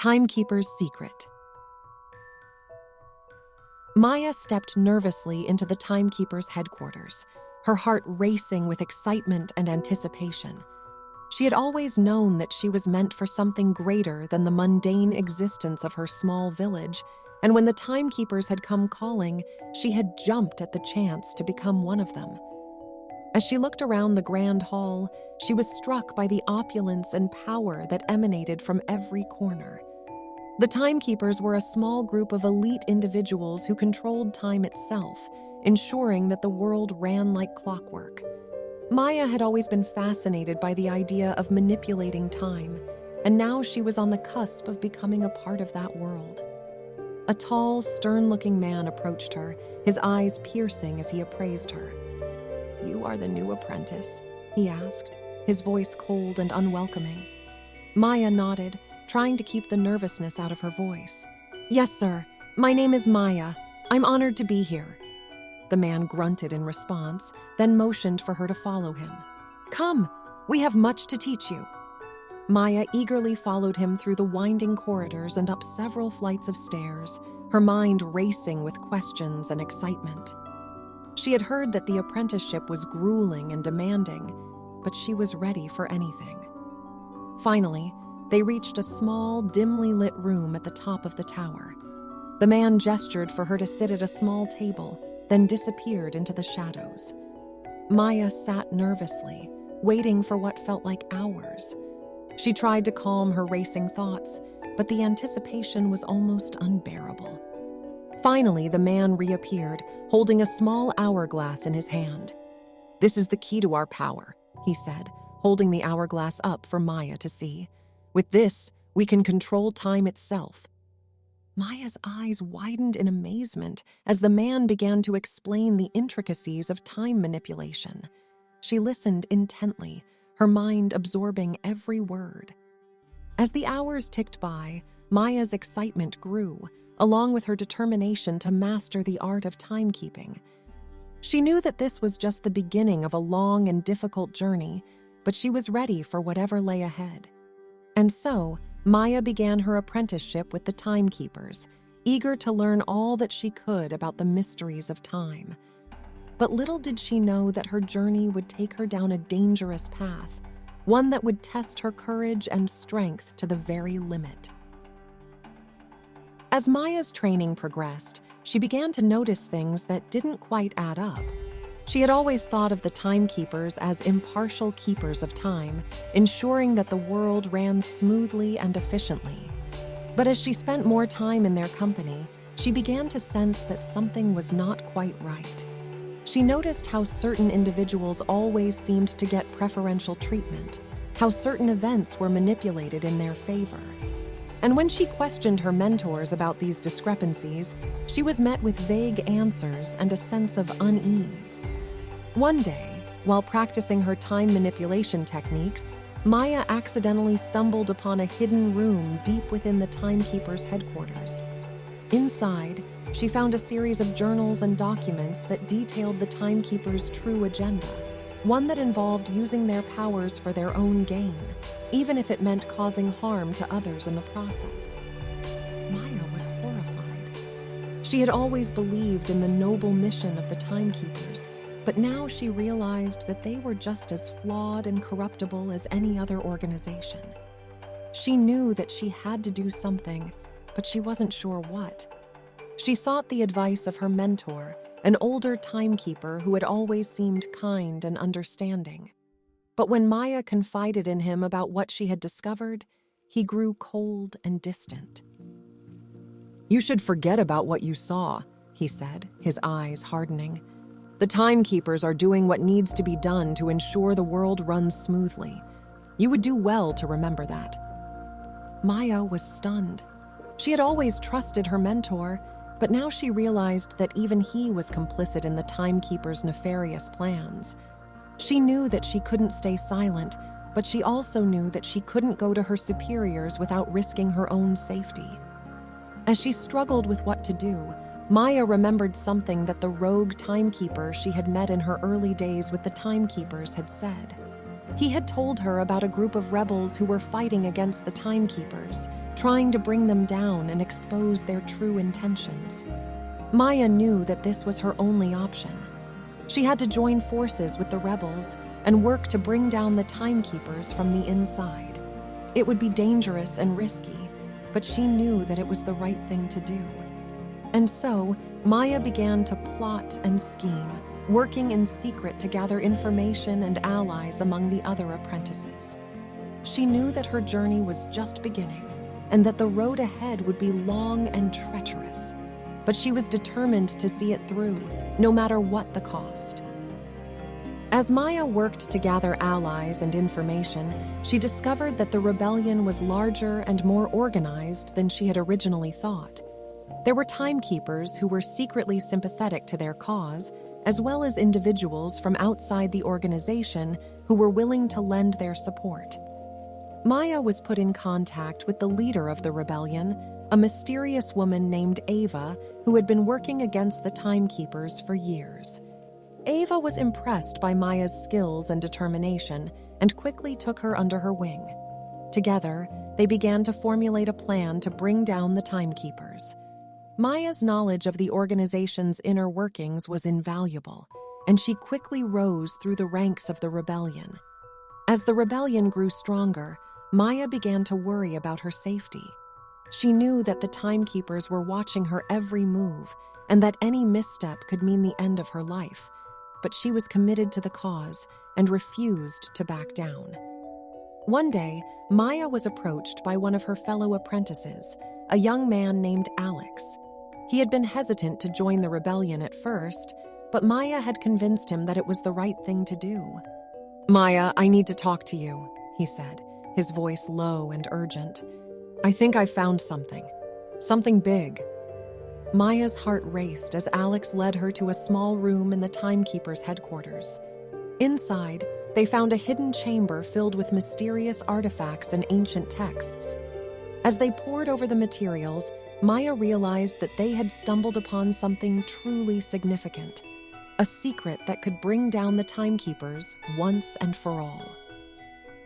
Timekeepers Secret. Maya stepped nervously into the Timekeepers' headquarters, her heart racing with excitement and anticipation. She had always known that she was meant for something greater than the mundane existence of her small village, and when the Timekeepers had come calling, she had jumped at the chance to become one of them. As she looked around the grand hall, she was struck by the opulence and power that emanated from every corner. The Timekeepers were a small group of elite individuals who controlled time itself, ensuring that the world ran like clockwork. Maya had always been fascinated by the idea of manipulating time, and now she was on the cusp of becoming a part of that world. A tall, stern-looking man approached her, his eyes piercing as he appraised her. "You are the new apprentice?" he asked, his voice cold and unwelcoming. Maya nodded, trying to keep the nervousness out of her voice. "Yes, sir. My name is Maya. I'm honored to be here." The man grunted in response, then motioned for her to follow him. "Come, we have much to teach you." Maya eagerly followed him through the winding corridors and up several flights of stairs, her mind racing with questions and excitement. She had heard that the apprenticeship was grueling and demanding, but she was ready for anything. Finally, they reached a small, dimly lit room at the top of the tower. The man gestured for her to sit at a small table, then disappeared into the shadows. Maya sat nervously, waiting for what felt like hours. She tried to calm her racing thoughts, but the anticipation was almost unbearable. Finally, the man reappeared, holding a small hourglass in his hand. "This is the key to our power," he said, holding the hourglass up for Maya to see. "With this, we can control time itself." Maya's eyes widened in amazement as the man began to explain the intricacies of time manipulation. She listened intently, her mind absorbing every word. As the hours ticked by, Maya's excitement grew, along with her determination to master the art of timekeeping. She knew that this was just the beginning of a long and difficult journey, but she was ready for whatever lay ahead. And so, Maya began her apprenticeship with the Timekeepers, eager to learn all that she could about the mysteries of time. But little did she know that her journey would take her down a dangerous path, one that would test her courage and strength to the very limit. As Maya's training progressed, she began to notice things that didn't quite add up. She had always thought of the Timekeepers as impartial keepers of time, ensuring that the world ran smoothly and efficiently. But as she spent more time in their company, she began to sense that something was not quite right. She noticed how certain individuals always seemed to get preferential treatment, how certain events were manipulated in their favor. And when she questioned her mentors about these discrepancies, she was met with vague answers and a sense of unease. One day, while practicing her time manipulation techniques, Maya accidentally stumbled upon a hidden room deep within the Timekeepers' headquarters. Inside, she found a series of journals and documents that detailed the Timekeepers' true agenda, one that involved using their powers for their own gain, even if it meant causing harm to others in the process. Maya was horrified. She had always believed in the noble mission of the Timekeepers, but now she realized that they were just as flawed and corruptible as any other organization. She knew that she had to do something, but she wasn't sure what. She sought the advice of her mentor, an older timekeeper who had always seemed kind and understanding. But when Maya confided in him about what she had discovered, he grew cold and distant. "You should forget about what you saw," he said, his eyes hardening. "The Timekeepers are doing what needs to be done to ensure the world runs smoothly. You would do well to remember that." Maya was stunned. She had always trusted her mentor, but now she realized that even he was complicit in the Timekeepers' nefarious plans. She knew that she couldn't stay silent, but she also knew that she couldn't go to her superiors without risking her own safety. As she struggled with what to do, Maya remembered something that the rogue timekeeper she had met in her early days with the Timekeepers had said. He had told her about a group of rebels who were fighting against the Timekeepers, trying to bring them down and expose their true intentions. Maya knew that this was her only option. She had to join forces with the rebels and work to bring down the Timekeepers from the inside. It would be dangerous and risky, but she knew that it was the right thing to do. And so, Maya began to plot and scheme, working in secret to gather information and allies among the other apprentices. She knew that her journey was just beginning, and that the road ahead would be long and treacherous. But she was determined to see it through, no matter what the cost. As Maya worked to gather allies and information, she discovered that the rebellion was larger and more organized than she had originally thought. There were Timekeepers who were secretly sympathetic to their cause, as well as individuals from outside the organization who were willing to lend their support. Maya was put in contact with the leader of the rebellion, a mysterious woman named Ava who had been working against the Timekeepers for years. Ava was impressed by Maya's skills and determination and quickly took her under her wing. Together, they began to formulate a plan to bring down the Timekeepers. Maya's knowledge of the organization's inner workings was invaluable, and she quickly rose through the ranks of the rebellion. As the rebellion grew stronger, Maya began to worry about her safety. She knew that the Timekeepers were watching her every move, and that any misstep could mean the end of her life. But she was committed to the cause and refused to back down. One day, Maya was approached by one of her fellow apprentices, a young man named Alex. He had been hesitant to join the rebellion at first, but Maya had convinced him that it was the right thing to do. "Maya, I need to talk to you," he said, his voice low and urgent. "I think I found something. Something big." Maya's heart raced as Alex led her to a small room in the Timekeepers' headquarters. Inside, they found a hidden chamber filled with mysterious artifacts and ancient texts. As they pored over the materials, Maya realized that they had stumbled upon something truly significant, a secret that could bring down the Timekeepers once and for all.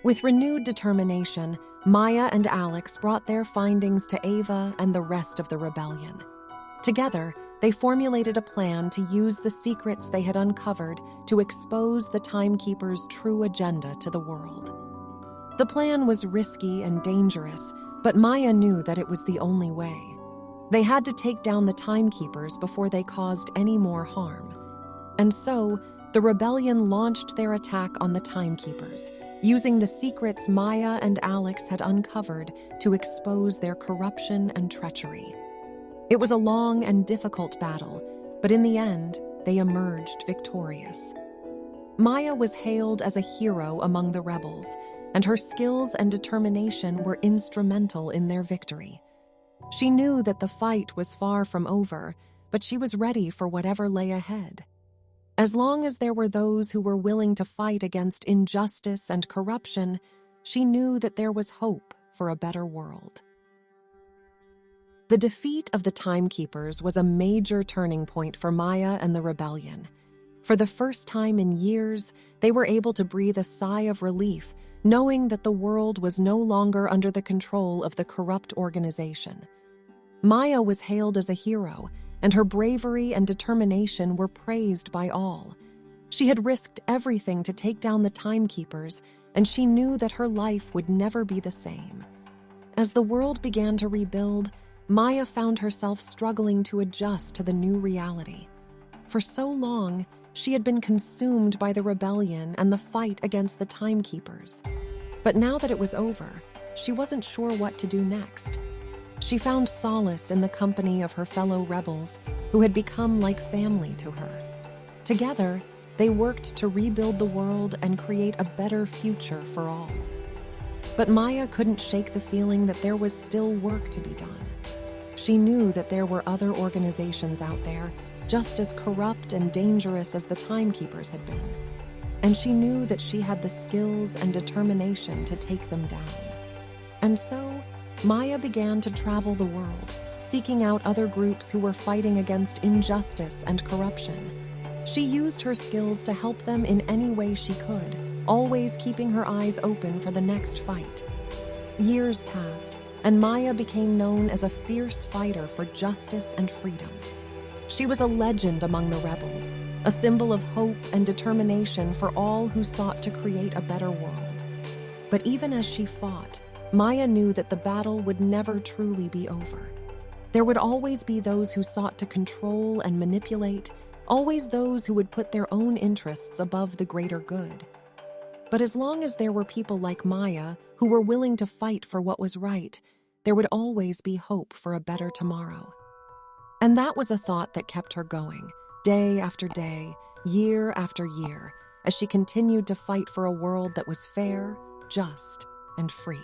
With renewed determination, Maya and Alex brought their findings to Ava and the rest of the rebellion. Together, they formulated a plan to use the secrets they had uncovered to expose the Timekeepers' true agenda to the world. The plan was risky and dangerous, but Maya knew that it was the only way. They had to take down the Timekeepers before they caused any more harm. And so, the rebellion launched their attack on the Timekeepers, using the secrets Maya and Alex had uncovered to expose their corruption and treachery. It was a long and difficult battle, but in the end, they emerged victorious. Maya was hailed as a hero among the rebels, and her skills and determination were instrumental in their victory. She knew that the fight was far from over, but she was ready for whatever lay ahead. As long as there were those who were willing to fight against injustice and corruption, she knew that there was hope for a better world. The defeat of the Timekeepers was a major turning point for Maya and the rebellion. For the first time in years, they were able to breathe a sigh of relief, knowing that the world was no longer under the control of the corrupt organization. Maya was hailed as a hero, and her bravery and determination were praised by all. She had risked everything to take down the Timekeepers, and she knew that her life would never be the same. As the world began to rebuild, Maya found herself struggling to adjust to the new reality. For so long, she had been consumed by the rebellion and the fight against the Timekeepers. But now that it was over, she wasn't sure what to do next. She found solace in the company of her fellow rebels, who had become like family to her. Together, they worked to rebuild the world and create a better future for all. But Maya couldn't shake the feeling that there was still work to be done. She knew that there were other organizations out there, just as corrupt and dangerous as the Timekeepers had been. And she knew that she had the skills and determination to take them down. And so, Maya began to travel the world, seeking out other groups who were fighting against injustice and corruption. She used her skills to help them in any way she could, always keeping her eyes open for the next fight. Years passed, and Maya became known as a fierce fighter for justice and freedom. She was a legend among the rebels, a symbol of hope and determination for all who sought to create a better world. But even as she fought, Maya knew that the battle would never truly be over. There would always be those who sought to control and manipulate, always those who would put their own interests above the greater good. But as long as there were people like Maya who were willing to fight for what was right, there would always be hope for a better tomorrow. And that was a thought that kept her going, day after day, year after year, as she continued to fight for a world that was fair, just, and free.